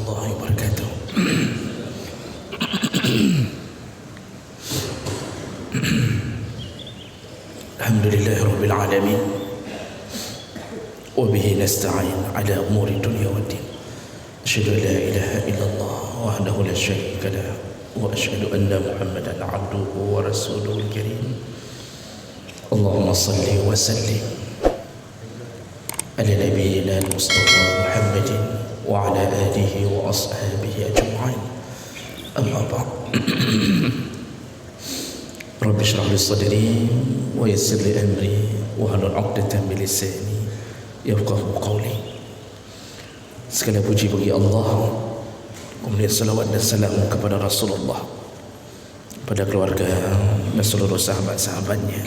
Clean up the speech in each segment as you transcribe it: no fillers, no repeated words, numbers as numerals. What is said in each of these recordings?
warahmatullahi wabarakatuh. Alhamdulillahi rabbil alamin, wa bihi nasta'in ala umuri dunya waddin. Asyhadu an la ilaha illallah wahdahu la syarika lah, wa asyhadu anna Muhammadan abduhu wa rasuluhul karim. Allahumma salli wa sallim ala nabiyyina al-mustafa Muhammadin wa ala alihi wa ashabihi ajma'in. Amma ba'd. Rabbi shrah li sadri wa yassir li amri wa hlul 'uqdatam min lisani yafqahu qawli. Segala puji bagi Allah, kemudian salawat dan salam kepada Rasulullah, pada keluarga dan seluruh sahabat-sahabatnya.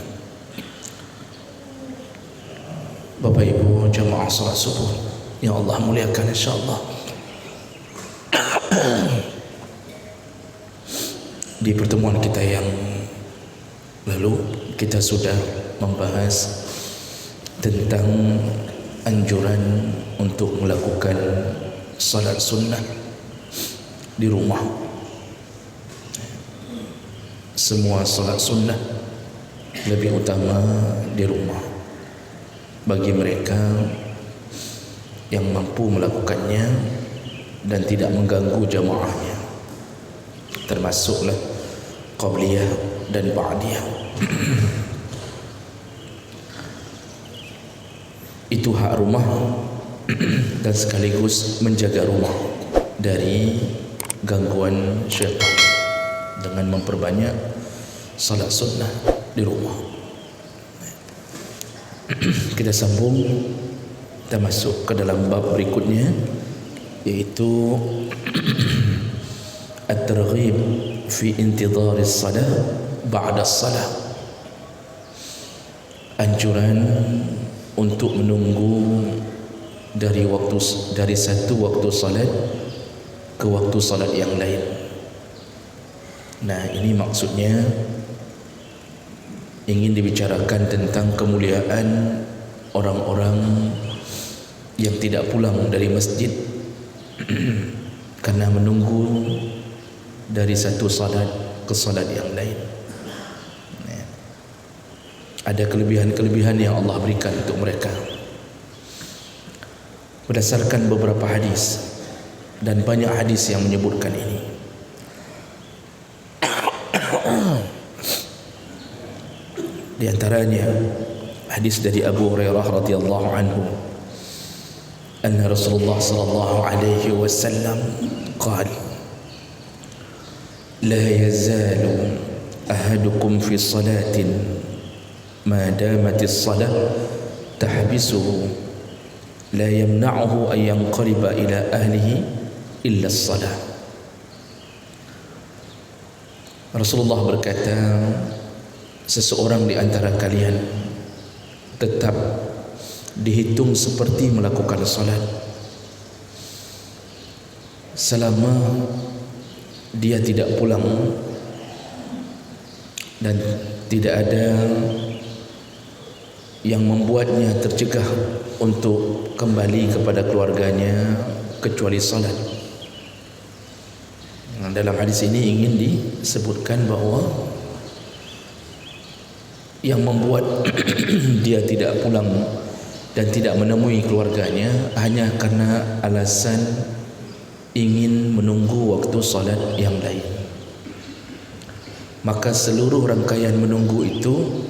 Bapak Ibu jamaah salat subuh yang Allah muliakan insyaallah. Di pertemuan kita yang lalu kita sudah membahas tentang anjuran untuk melakukan salat sunnah di rumah. Semua salat sunnah lebih utama di rumah bagi mereka yang mampu melakukannya dan tidak mengganggu jamaahnya, termasuklah qabliyah dan ba'diyah. Itu hak rumah dan sekaligus menjaga rumah dari gangguan syaitan dengan memperbanyak salat sunnah di rumah. Kita sambung, kita masuk ke dalam bab berikutnya, yaitu at-targhib fi intidhar as-salah ba'da as-salah. Anjuran untuk menunggu dari satu waktu salat ke waktu salat yang lain. Nah, ini maksudnya ingin dibicarakan tentang kemuliaan orang-orang yang tidak pulang dari masjid karena menunggu dari satu salat ke salat yang lain. Ada kelebihan-kelebihan yang Allah berikan untuk mereka berdasarkan beberapa hadis, dan banyak hadis yang menyebutkan ini. Di antaranya hadis dari Abu Hurairah radhiyallahu anhu, anna Rasulullah sallallahu alaihi wasallam qala la yazalu ahadukum fi salatin ma damat as-salah tahbisuhu la yamna'uhu an yanqaliba ila ahlihi illa as-salah. Rasulullah berkata, seseorang di antara kalian tetap dihitung seperti melakukan salat selama dia tidak pulang dan tidak ada yang membuatnya tercegah untuk kembali kepada keluarganya kecuali salat. Dalam hadis ini ingin disebutkan bahawa yang membuat dia tidak pulang dan tidak menemui keluarganya hanya karena alasan ingin menunggu waktu salat yang lain, maka seluruh rangkaian menunggu itu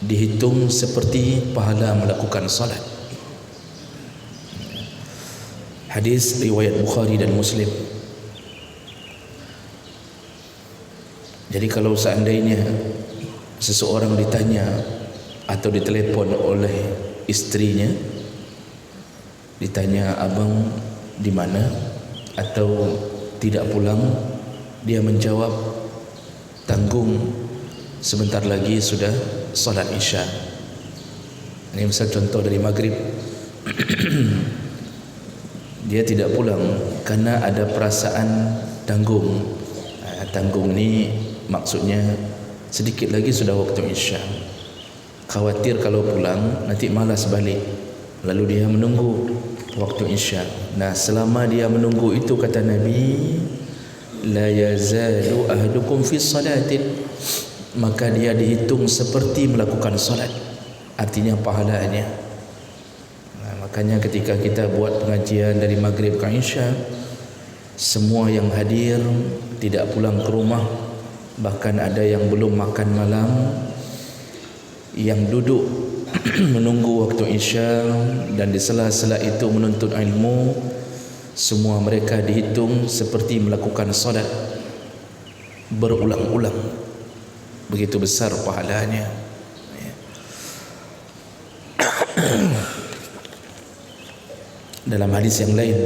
dihitung seperti pahala melakukan salat. Hadis riwayat Bukhari dan Muslim. Jadi kalau seandainya seseorang ditanya atau ditelepon oleh istrinya, ditanya abang di mana atau tidak pulang, dia menjawab tanggung, sebentar lagi sudah salat isya. Ini misal contoh dari maghrib. Dia tidak pulang karena ada perasaan tanggung. Tanggung ni maksudnya sedikit lagi sudah waktu isya, khawatir kalau pulang nanti malas balik, lalu dia menunggu waktu isya. Nah, selama dia menunggu itu, kata Nabi, la yazalu ahdukum fi salatin, maka dia dihitung seperti melakukan salat. Artinya pahalanya. Nah, makanya ketika kita buat pengajian dari maghrib ke isya, semua yang hadir tidak pulang ke rumah, bahkan ada yang belum makan malam, yang duduk menunggu waktu isya dan di sela-sela itu menuntut ilmu, semua mereka dihitung seperti melakukan salat berulang-ulang. Begitu besar pahalanya. Dalam hadis yang lain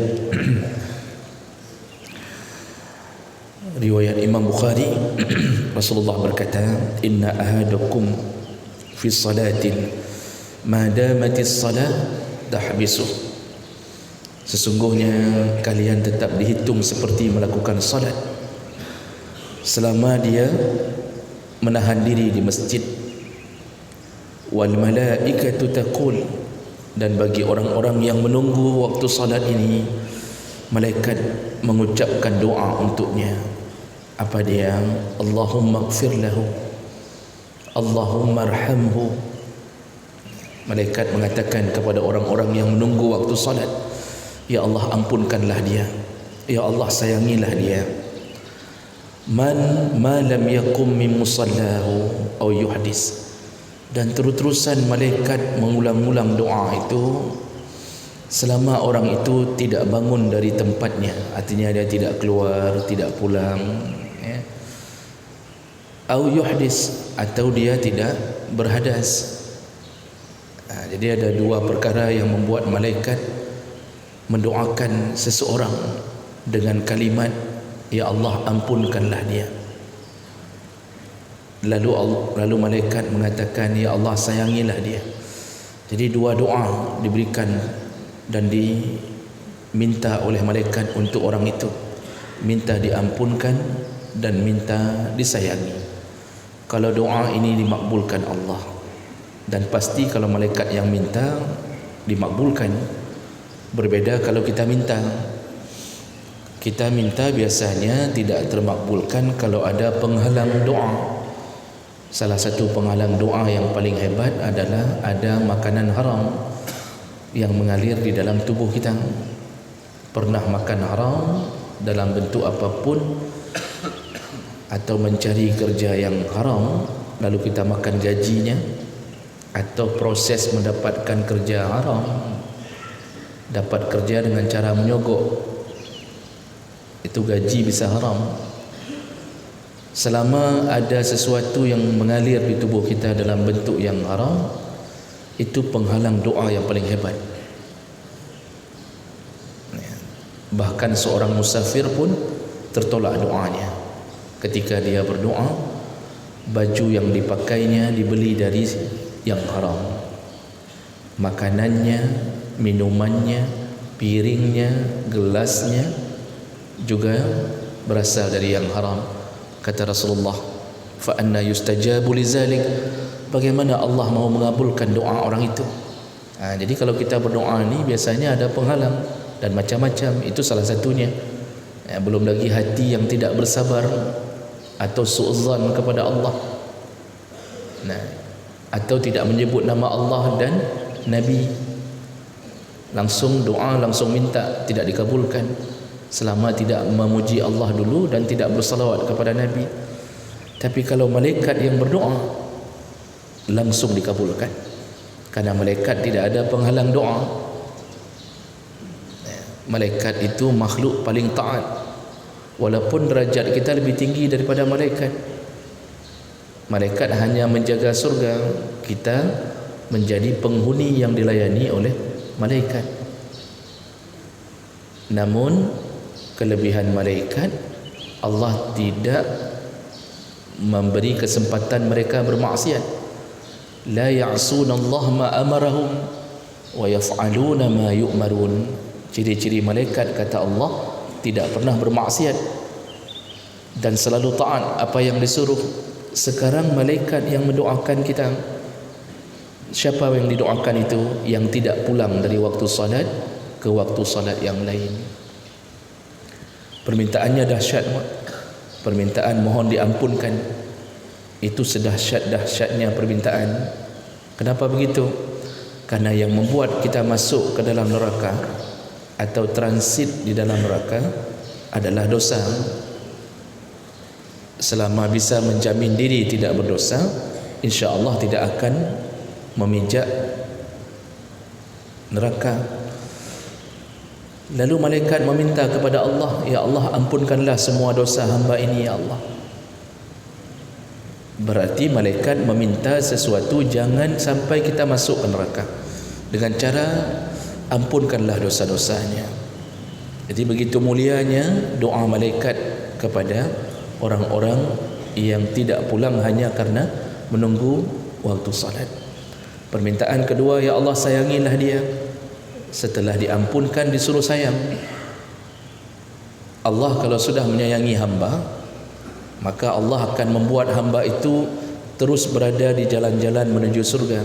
riwayat Imam Bukhari, Rasulullah berkata, inna ahadakum fi salatin ma damatis salat tahbisu, sesungguhnya kalian tetap dihitung seperti melakukan salat selama dia menahan diri di masjid. Wal malaikatu taqul, dan bagi orang-orang yang menunggu waktu salat ini, malaikat mengucapkan doa untuknya. Apa dia? Allahumma ighfir lahu, Allahumma arhamhu. Malaikat mengatakan kepada orang-orang yang menunggu waktu salat, ya Allah, ampunkanlah dia, ya Allah, sayangilah dia. Man ma lam yakum min musallahu aw yuhdis, dan terus-terusan malaikat mengulang-ulang doa itu selama orang itu tidak bangun dari tempatnya. Artinya dia tidak keluar, tidak pulang, ya. Au yuhdis, atau dia tidak berhadas. Jadi ada dua perkara yang membuat malaikat mendoakan seseorang dengan kalimat, ya Allah, ampunkanlah dia. Lalu malaikat mengatakan, ya Allah, sayangilah dia. Jadi dua doa diberikan dan diminta oleh malaikat untuk orang itu, minta diampunkan dan minta disayangi. Kalau doa ini dimakbulkan Allah, dan pasti kalau malaikat yang minta dimakbulkan. Berbeda kalau kita minta. Kita minta biasanya tidak termakbulkan kalau ada penghalang doa. Salah satu penghalang doa yang paling hebat adalah ada makanan haram yang mengalir di dalam tubuh kita. Pernah makan haram dalam bentuk apapun, atau mencari kerja yang haram lalu kita makan gajinya, atau proses mendapatkan kerja haram, dapat kerja dengan cara menyogok, itu gaji bisa haram. Selama ada sesuatu yang mengalir di tubuh kita dalam bentuk yang haram, itu penghalang doa yang paling hebat. Bahkan seorang musafir pun tertolak doanya. Ketika dia berdoa, baju yang dipakainya dibeli dari yang haram, makanannya, minumannya, piringnya, gelasnya juga berasal dari yang haram. Kata Rasulullah, fa anna yustajabu lizalik, bagaimana Allah mau mengabulkan doa orang itu? Jadi kalau kita berdoa ini biasanya ada penghalang dan macam-macam, itu salah satunya. Belum lagi hati yang tidak bersabar atau su'zan kepada Allah, atau tidak menyebut nama Allah dan Nabi, langsung doa, langsung minta, tidak dikabulkan selama tidak memuji Allah dulu dan tidak bersalawat kepada Nabi. Tapi kalau malaikat yang berdoa, langsung dikabulkan, karena malaikat tidak ada penghalang doa. Malaikat itu makhluk paling taat, walaupun derajat kita lebih tinggi daripada malaikat. Malaikat hanya menjaga surga, kita menjadi penghuni yang dilayani oleh malaikat. Namun kelebihan malaikat, Allah tidak memberi kesempatan mereka bermaksiat. La ya'suna Allah ma amarahum wa yaf'aluna ma yu'marun. Ciri-ciri malaikat, kata Allah, tidak pernah bermaksiat dan selalu taat apa yang disuruh. Sekarang malaikat yang mendoakan kita, siapa yang didoakan itu? Yang tidak pulang dari waktu salat, ke waktu salat yang lain. Permintaannya dahsyat, permintaan mohon diampunkan. Itu sedahsyat-dahsyatnya permintaan. Kenapa begitu? Karena yang membuat kita masuk ke dalam neraka atau transit di dalam neraka adalah dosa. Selama bisa menjamin diri tidak berdosa, insya-Allah tidak akan memijak neraka. Lalu malaikat meminta kepada Allah, ya Allah, ampunkanlah semua dosa hamba ini, ya Allah. Berarti malaikat meminta sesuatu, jangan sampai kita masuk ke neraka, dengan cara ampunkanlah dosa-dosanya. Jadi begitu mulianya doa malaikat kepada orang-orang yang tidak pulang hanya karena menunggu waktu salat. Permintaan kedua, ya Allah, sayangilah dia. Setelah diampunkan disuruh sayang. Allah kalau sudah menyayangi hamba, maka Allah akan membuat hamba itu terus berada di jalan-jalan menuju surga.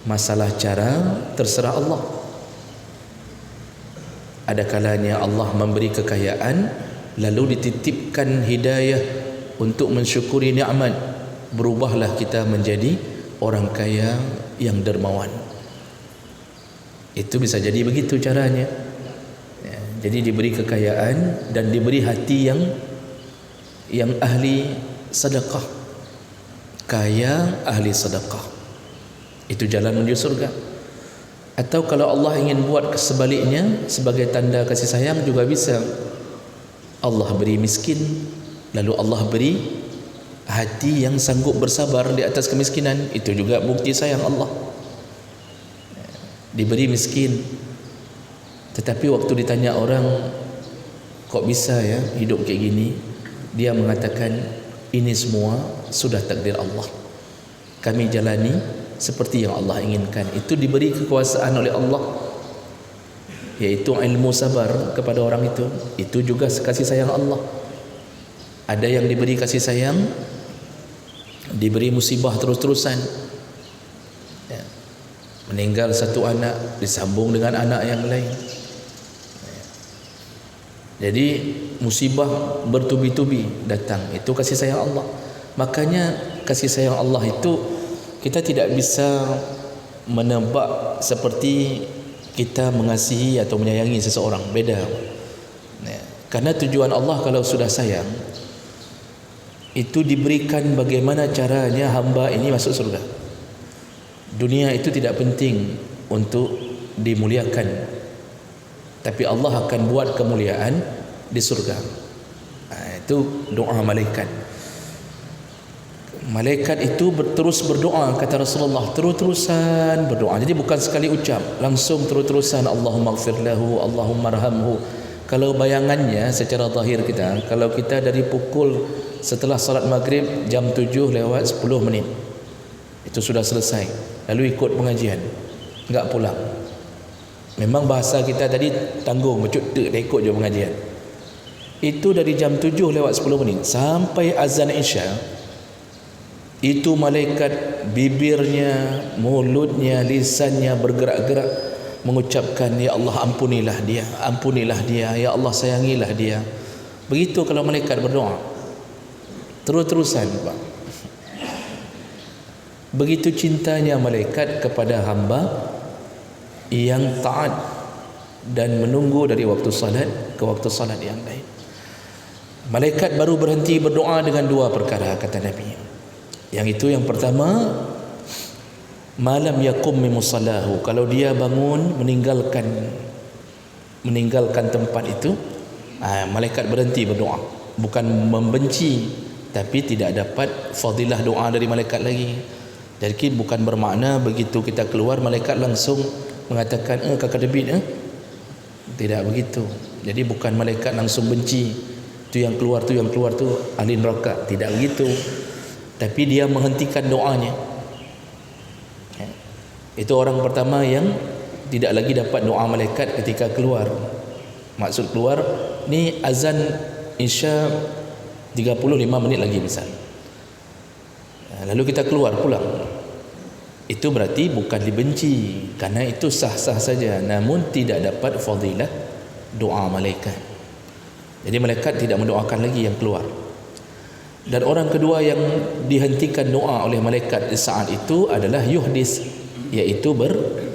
Masalah cara terserah Allah. Ada kalanya Allah memberi kekayaan, lalu dititipkan hidayah untuk mensyukuri nikmat, berubahlah kita menjadi orang kaya yang dermawan. Itu bisa jadi begitu caranya. Ya, jadi diberi kekayaan dan diberi hati yang ahli sedekah, kaya ahli sedekah. Itu jalan menuju surga. Atau kalau Allah ingin buat sebaliknya, sebagai tanda kasih sayang juga bisa. Allah beri miskin, lalu Allah beri hati yang sanggup bersabar di atas kemiskinan. Itu juga bukti sayang Allah. Diberi miskin, tetapi waktu ditanya orang, kok bisa ya hidup kayak gini, dia mengatakan, ini semua sudah takdir Allah, kami jalani seperti yang Allah inginkan. Itu diberi kekuasaan oleh Allah, yaitu ilmu sabar kepada orang itu. Itu juga kasih sayang Allah. Ada yang diberi kasih sayang, diberi musibah terus-terusan, meninggal satu anak disambung dengan anak yang lain. Jadi musibah bertubi-tubi datang. Itu kasih sayang Allah. Makanya kasih sayang Allah itu kita tidak bisa menebak seperti kita mengasihi atau menyayangi seseorang. Beda. Karena tujuan Allah kalau sudah sayang, itu diberikan bagaimana caranya hamba ini masuk surga. Dunia itu tidak penting untuk dimuliakan, tapi Allah akan buat kemuliaan di surga. Itu doa malaikat. Malaikat itu terus berdoa, kata Rasulullah, terus-terusan berdoa. Jadi bukan sekali ucap, langsung terus-terusan, Allahumma gfir lahu, Allahumma arhamhu. Kalau bayangannya secara zahir kita, kalau kita dari pukul setelah salat maghrib jam 7 lewat 10 menit, itu sudah selesai, lalu ikut pengajian, enggak pulang. Memang bahasa kita tadi tanggung, mecut dah ikut je pengajian. Itu dari jam 7 lewat 10 menit sampai azan Isya. Itu malaikat bibirnya, mulutnya, lisannya bergerak-gerak mengucapkan, ya Allah ampunilah dia, ampunilah dia, ya Allah sayangilah dia. Begitu kalau malaikat berdoa, terus-terusan, Pak. Begitu cintanya malaikat kepada hamba yang taat dan menunggu dari waktu salat ke waktu salat yang lain. Malaikat baru berhenti berdoa dengan dua perkara, kata Nabi. Yang itu yang pertama, malam yakum min musallahu, kalau dia bangun meninggalkan tempat itu, malaikat berhenti berdoa. Bukan membenci, tapi tidak dapat fadilah doa dari malaikat lagi. Jadi bukan bermakna begitu kita keluar malaikat langsung mengatakan kakak debit. Tidak begitu. Jadi bukan malaikat langsung benci, tu yang keluar tu ahli neraka. Tidak begitu. Tapi dia menghentikan doanya. Itu orang pertama yang tidak lagi dapat doa malaikat ketika keluar. Maksud keluar ni azan Isya 35 menit lagi misal. Lalu kita keluar pulang. itu berarti bukan dibenci, karena itu sah-sah saja, namun tidak dapat fadilah doa malaikat. Jadi malaikat tidak mendoakan lagi yang keluar. Dan orang kedua yang dihentikan doa oleh malaikat di saat itu adalah yuhdis, iaitu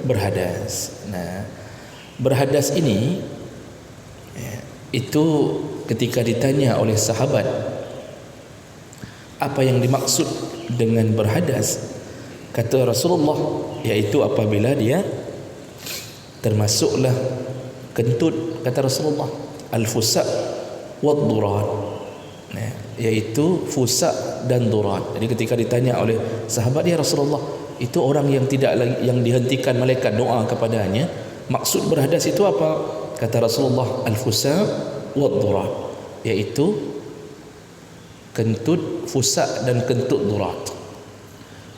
berhadas. Nah, berhadas ini itu ketika ditanya oleh sahabat apa yang dimaksud dengan berhadas, kata Rasulullah, iaitu apabila dia termasuklah kentut, kata Rasulullah, al-fusa' wad-durat, iaitu fusa' dan durat. Jadi ketika ditanya oleh sahabat, ya Rasulullah, itu orang yang tidak lagi, yang dihentikan malaikat doa kepadanya, maksud berhadas itu apa? Kata Rasulullah, al-fusa' wad-durat, iaitu kentut fusa' dan kentut durat.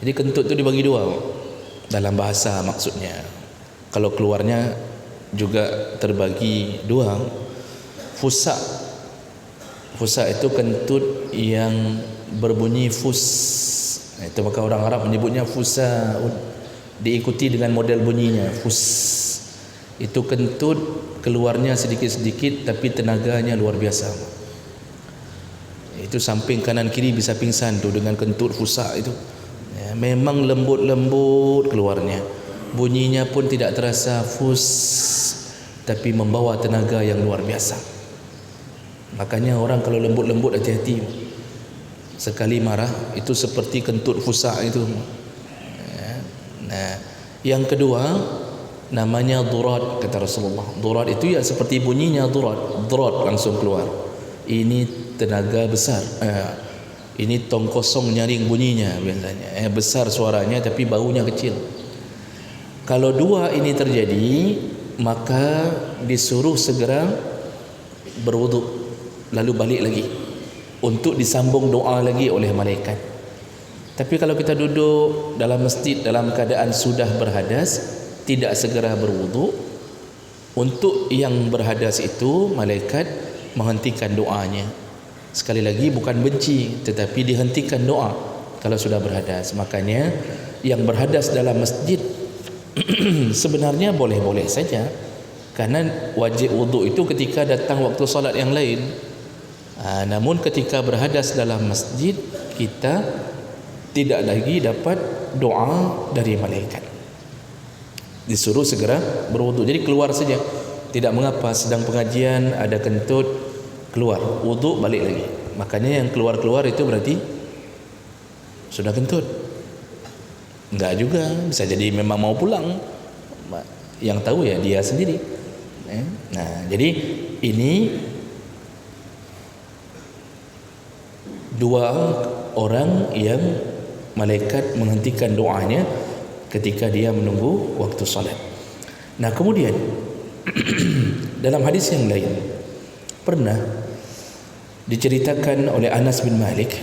Jadi kentut itu dibagi dua dalam bahasa maksudnya. Kalau keluarnya juga terbagi dua. Fusa itu kentut yang berbunyi fus. Itu maka orang Arab menyebutnya fusa, diikuti dengan model bunyinya fus. Itu kentut keluarnya sedikit-sedikit tapi tenaganya luar biasa. Itu samping kanan kiri bisa pingsan tu dengan kentut fusa itu. Ya, memang lembut-lembut keluarnya. Bunyinya pun tidak terasa fus, tapi membawa tenaga yang luar biasa. Makanya orang kalau lembut-lembut hati-hati. Sekali marah itu seperti kentut fusa itu. Ya. Nah, yang kedua namanya durat, kata Rasulullah. Durat itu ya seperti bunyinya durat langsung keluar. Ini tenaga besar. Ini tong kosong nyaring bunyinya biasanya. Besar suaranya tapi baunya kecil. Kalau dua ini terjadi, maka disuruh segera berwuduk, lalu balik lagi untuk disambung doa lagi oleh malaikat. Tapi kalau kita duduk dalam masjid dalam keadaan sudah berhadas, tidak segera berwuduk, untuk yang berhadas itu malaikat menghentikan doanya. Sekali lagi bukan benci, tetapi dihentikan doa kalau sudah berhadas. Makanya yang berhadas dalam masjid sebenarnya boleh-boleh saja, karena wajib wuduk itu ketika datang waktu solat yang lain. Namun ketika berhadas dalam masjid, kita tidak lagi dapat doa dari malaikat. Disuruh segera berwuduk. Jadi keluar saja, tidak mengapa. Sedang pengajian ada kentut, keluar, wuduk, balik lagi. Makanya yang keluar-keluar itu berarti sudah kentut. Enggak juga, bisa jadi memang mau pulang. Yang tahu ya dia sendiri. Nah, jadi ini dua orang yang malaikat menghentikan doanya ketika dia menunggu waktu salat. Nah, kemudian dalam hadis yang lain pernah diceritakan oleh Anas bin Malik,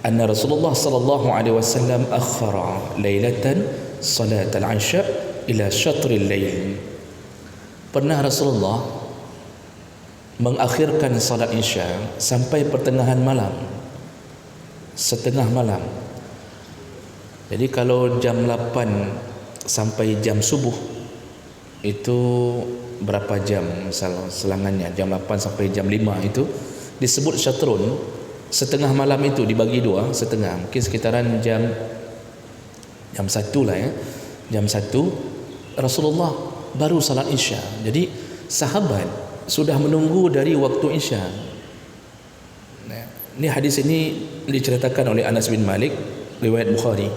anna Rasulullah sallallahu alaihi wasallam akhara lailatan salat al-'isha ila syatr al-lail. Pernah Rasulullah mengakhirkan salat Isya sampai pertengahan malam, setengah malam. Jadi kalau jam 8 sampai jam subuh itu berapa jam misal selangannya, jam 8 sampai jam 5 itu disebut syatrun. Setengah malam itu dibagi dua, setengah mungkin sekitaran jam 1 lah ya. Jam 1 Rasulullah baru salat Isya. Jadi sahabat sudah menunggu dari waktu Isya. Nah, ini hadis ini diceritakan oleh Anas bin Malik, riwayat Bukhari.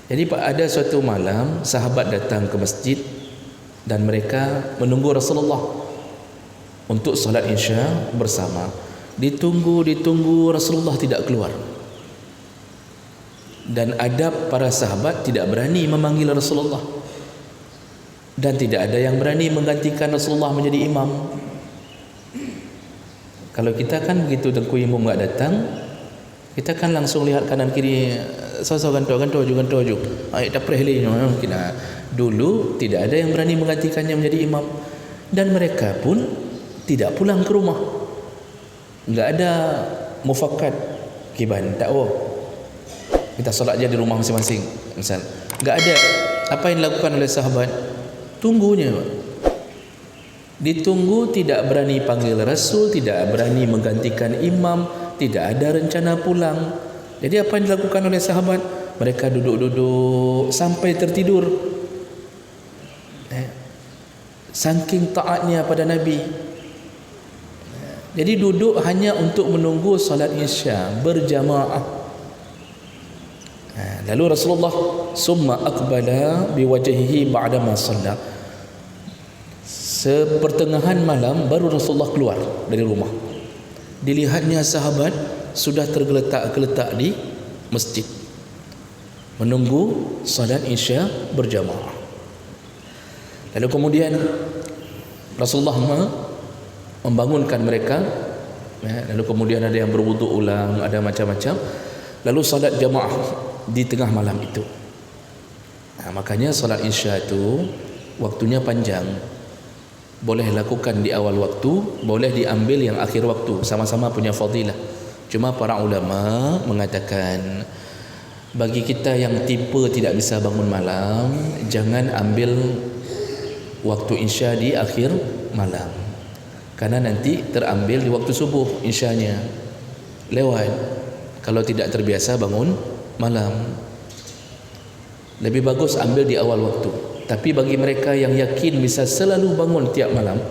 Jadi ada suatu malam sahabat datang ke masjid dan mereka menunggu Rasulullah untuk salat Isya bersama. Ditunggu Rasulullah tidak keluar. Dan adab para sahabat tidak berani memanggil Rasulullah. Dan tidak ada yang berani menggantikan Rasulullah menjadi imam. Kalau kita kan begitu tengku imam enggak datang, kita kan langsung lihat kanan kiri, so ganto ju. Ai dapreh li mungkin. Dulu tidak ada yang berani menggantikannya menjadi imam, dan mereka pun tidak pulang ke rumah. Enggak ada mufakat kiban, tak kita solat aja di rumah masing-masing. Misal Enggak ada. Apa yang dilakukan oleh sahabat? Tunggunya, Pak. Ditunggu, tidak berani panggil Rasul, tidak berani menggantikan imam, tidak ada rencana pulang. Jadi apa yang dilakukan oleh sahabat? Mereka duduk-duduk sampai tertidur. Saking taatnya pada Nabi. Jadi duduk hanya untuk menunggu salat Isya berjamaah. Lalu Rasulullah summa aqbala biwajhihi ba'da ma shalla. Sepertengahan malam baru Rasulullah keluar dari rumah. Dilihatnya sahabat sudah tergeletak-geletak di masjid menunggu salat Isya berjamaah. Lalu kemudian Rasulullah membangunkan mereka, lalu kemudian ada yang berwuduk ulang, ada macam-macam. Lalu salat jamaah di tengah malam itu. Makanya salat Isya itu waktunya panjang. Boleh lakukan di awal waktu, boleh diambil yang akhir waktu, sama-sama punya fadilah. Cuma para ulama mengatakan bagi kita yang tipe tidak bisa bangun malam, jangan ambil waktu Isya di akhir malam, karena nanti terambil di waktu subuh Isyanya lewat kalau tidak terbiasa bangun malam. Lebih bagus ambil di awal waktu. Tapi bagi mereka yang yakin bisa selalu bangun tiap malam,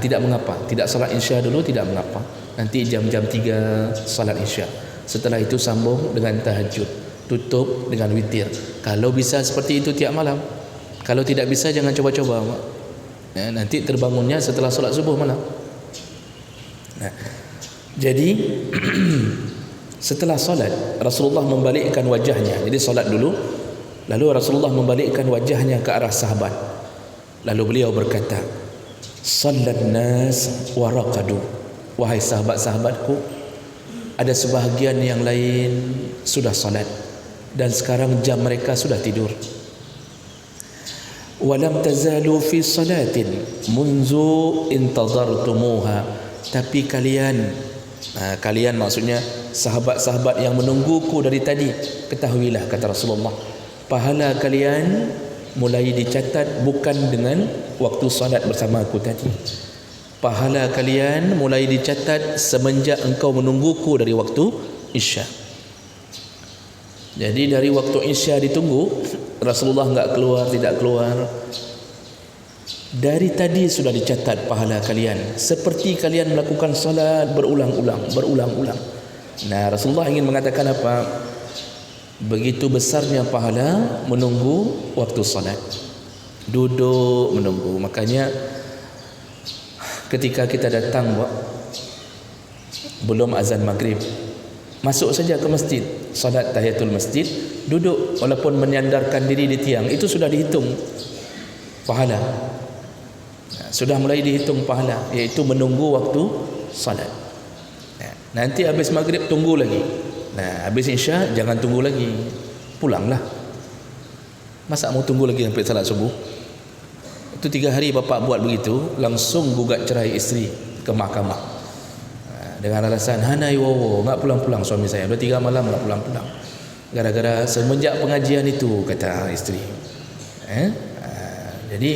tidak mengapa, tidak salat Isya dulu tidak mengapa. Nanti jam-jam 3 salat Isya, setelah itu sambung dengan tahajud, tutup dengan witir. Kalau bisa seperti itu tiap malam. Kalau tidak bisa jangan coba-coba, nanti terbangunnya setelah solat subuh malam. Jadi setelah solat Rasulullah membalikkan wajahnya. Jadi solat dulu, lalu Rasulullah membalikkan wajahnya ke arah sahabat. Lalu beliau berkata, "Sallan nas wa raqadu." Wahai sahabat-sahabatku, ada sebahagian yang lain sudah solat dan sekarang jam mereka sudah tidur. Walam tazalu fi salatin munzu intazartumuha. Tapi kalian maksudnya sahabat-sahabat yang menungguku dari tadi, ketahuilah kata Rasulullah, pahala kalian mulai dicatat bukan dengan waktu salat bersama aku tadi. Pahala kalian mulai dicatat semenjak engkau menungguku dari waktu Isya. Jadi dari waktu Isya ditunggu, Rasulullah enggak keluar, tidak keluar, dari tadi sudah dicatat pahala kalian, seperti kalian melakukan salat berulang-ulang. Nah, Rasulullah ingin mengatakan apa? Begitu besarnya pahala menunggu waktu salat, duduk menunggu. Makanya ketika kita datang belum azan maghrib, masuk saja ke masjid, salat tahiyatul masjid, duduk walaupun menyandarkan diri di tiang, itu sudah dihitung pahala. Sudah mulai dihitung pahala, yaitu menunggu waktu salat. Nanti habis maghrib tunggu lagi. Nah, habis Isya jangan tunggu lagi, pulanglah. Masa mau tunggu lagi sampai salat subuh? Itu 3 hari bapak buat begitu, langsung gugat cerai isteri ke mahkamah dengan alasan hanai wowo, enggak pulang-pulang suami saya. Sudah 3 malam enggak pulang-pulang. Gara-gara semenjak pengajian itu, kata isteri. Jadi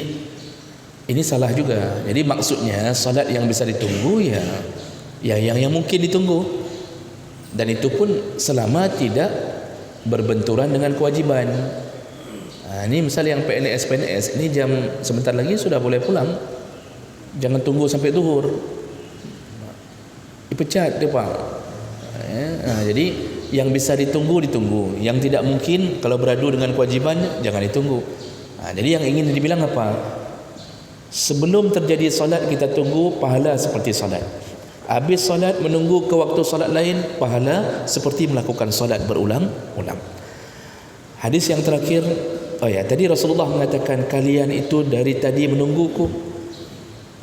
ini salah juga. Jadi maksudnya salat yang bisa ditunggu yang mungkin ditunggu, dan itu pun selama tidak berbenturan dengan kewajiban. Ini misalnya yang PNS ini jam sebentar lagi sudah boleh pulang, jangan tunggu sampai zuhur, dipecat dia Pak. Jadi yang bisa ditunggu, yang tidak mungkin kalau beradu dengan kewajiban jangan ditunggu. Jadi yang ingin dibilang apa? Sebelum terjadi salat kita tunggu, pahala seperti salat. Habis salat menunggu ke waktu salat lain, pahala seperti melakukan salat berulang-ulang. Hadis yang terakhir, tadi Rasulullah mengatakan kalian itu dari tadi menungguku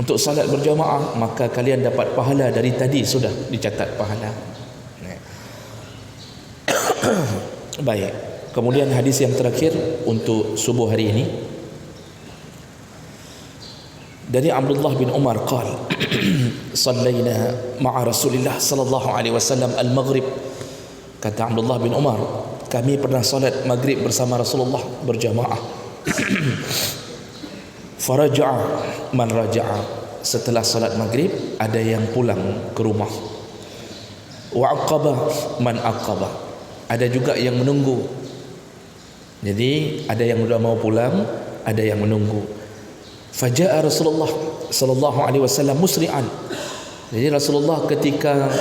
untuk salat berjamaah, maka kalian dapat pahala dari tadi sudah dicatat pahala. Baik. Kemudian hadis yang terakhir untuk subuh hari ini dari Abdullah bin Umar qala sallaina ma'a Rasulillah sallallahu alaihi wasallam al-maghrib. Kata Abdullah bin Umar, kami pernah solat maghrib bersama Rasulullah berjamaah. Faraja'a man raja'a, setelah solat maghrib ada yang pulang ke rumah. Wa aqaba man aqaba, ada juga yang menunggu. Jadi ada yang sudah mau pulang, ada yang menunggu. Faja'a Rasulullah sallallahu alaihi wasallam musri'an. Jadi Rasulullah ketika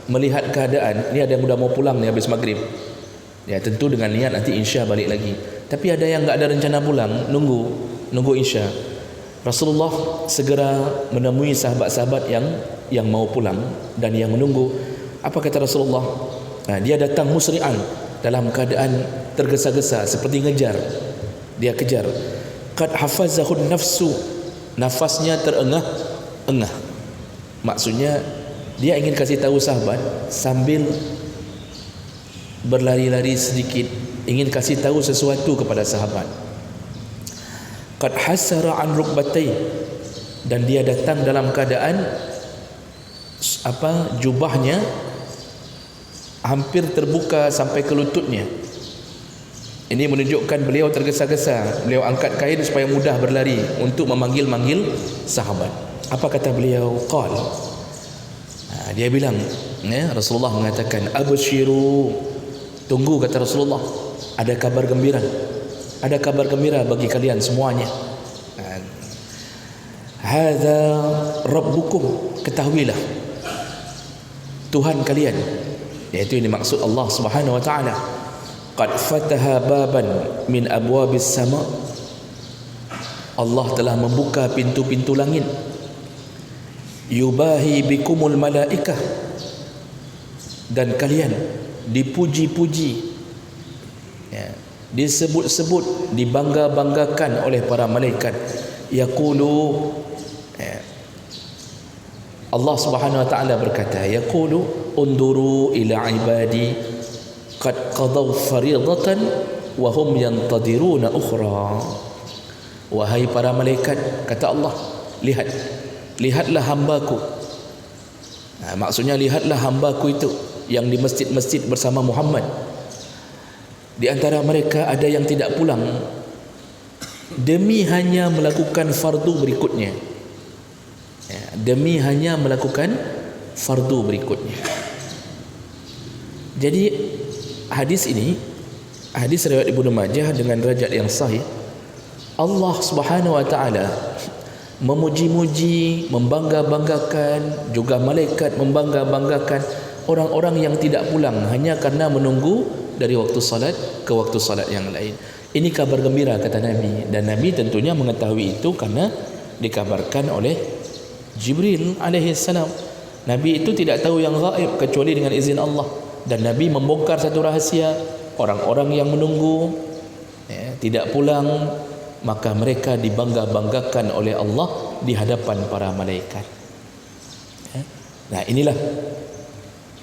melihat keadaan, ni ada yang sudah mau pulang ni habis maghrib, ya tentu dengan niat nanti insya balik lagi. Tapi ada yang enggak ada rencana pulang, nunggu insya. Rasulullah segera menemui sahabat-sahabat yang mau pulang dan yang menunggu. Apa kata Rasulullah? Dia datang musri'an, dalam keadaan tergesa-gesa, seperti ngejar. Dia kejar. Qad hafazahun nafsu, nafasnya terengah-engah. Maksudnya dia ingin kasih tahu sahabat sambil berlari-lari sedikit, ingin kasih tahu sesuatu kepada sahabat. Qad hasara an rukbatai, dan dia datang dalam keadaan jubahnya hampir terbuka sampai ke lututnya. Ini menunjukkan beliau tergesa-gesa. Beliau angkat kain supaya mudah berlari untuk memanggil-manggil sahabat. Apa kata beliau? Qal, dia bilang, Rasulullah mengatakan, abshiru, tunggu, kata Rasulullah, ada kabar gembira. Ada kabar gembira bagi kalian semuanya. Hadza rabbukum, ketahuilah Tuhan kalian, yaitu ini maksud Allah Subhanahu wa taala. Qad fataha baban min abwabis sama, Allah telah membuka pintu-pintu langit. Yubahi bikumul malaikah, dan kalian dipuji-puji, disebut-sebut, dibangga-banggakan oleh para malaikat. Yaqulu, Allah Subhanahu wa taala berkata, yaqulu unduru ila ibadi qad qadaw faridatan wa hum yantadiruna ukhra. Wahai para malaikat, kata Allah, lihatlah hambaku. Maksudnya lihatlah hambaku itu yang di masjid-masjid bersama Muhammad. Di antara mereka ada yang tidak pulang demi hanya melakukan fardu berikutnya, demi hanya melakukan fardu berikutnya. Jadi hadis ini, hadis riwayat Ibnu Majah dengan derajat yang sahih. Allah Subhanahu wa taala memuji-muji, membangga-banggakan, juga malaikat membangga-banggakan orang-orang yang tidak pulang hanya karena menunggu dari waktu salat ke waktu salat yang lain. Ini kabar gembira, kata Nabi, dan Nabi tentunya mengetahui itu karena dikabarkan oleh Jibril alaihi salam. Nabi itu tidak tahu yang gaib kecuali dengan izin Allah, dan Nabi membongkar satu rahasia. Orang-orang yang menunggu tidak pulang, maka mereka dibangga-banggakan oleh Allah di hadapan para malaikat. Nah, inilah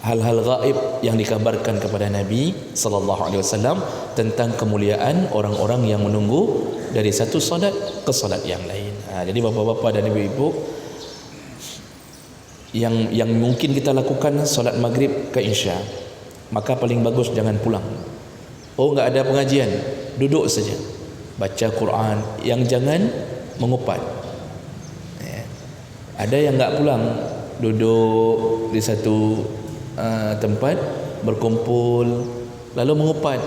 hal-hal gaib yang dikabarkan kepada Nabi sallallahu alaihi wasallam tentang kemuliaan orang-orang yang menunggu dari satu salat ke salat yang lain. Jadi bapa-bapa dan ibu-ibu, yang mungkin kita lakukan salat maghrib ke isya, maka paling bagus jangan pulang. Oh, enggak ada pengajian, duduk saja baca Quran, yang jangan mengupat. Ada yang enggak pulang, duduk di satu tempat berkumpul lalu mengupat.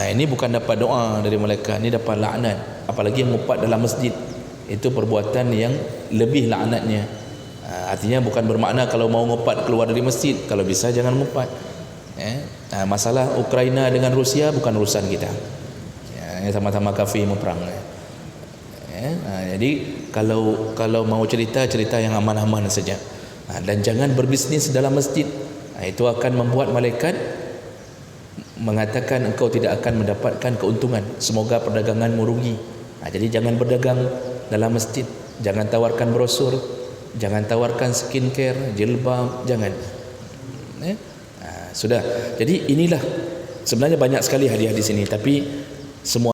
Ini bukan dapat doa dari malaikat, ini dapat laknat. Apalagi mengupat dalam masjid, itu perbuatan yang lebih laknatnya. Artinya bukan bermakna kalau mau mengupat keluar dari masjid, kalau bisa jangan mengupat. Masalah Ukraina dengan Rusia bukan urusan kita, sama-sama kafir meperang. Jadi kalau mau cerita yang aman-aman saja, dan jangan berbisnis dalam masjid. Itu akan membuat malaikat mengatakan engkau tidak akan mendapatkan keuntungan, semoga perdaganganmu rugi. Jadi jangan berdagang dalam masjid, jangan tawarkan brosur, jangan tawarkan skincare, jilbab, jangan. Sudah. Jadi inilah sebenarnya banyak sekali hadiah di sini, tapi semua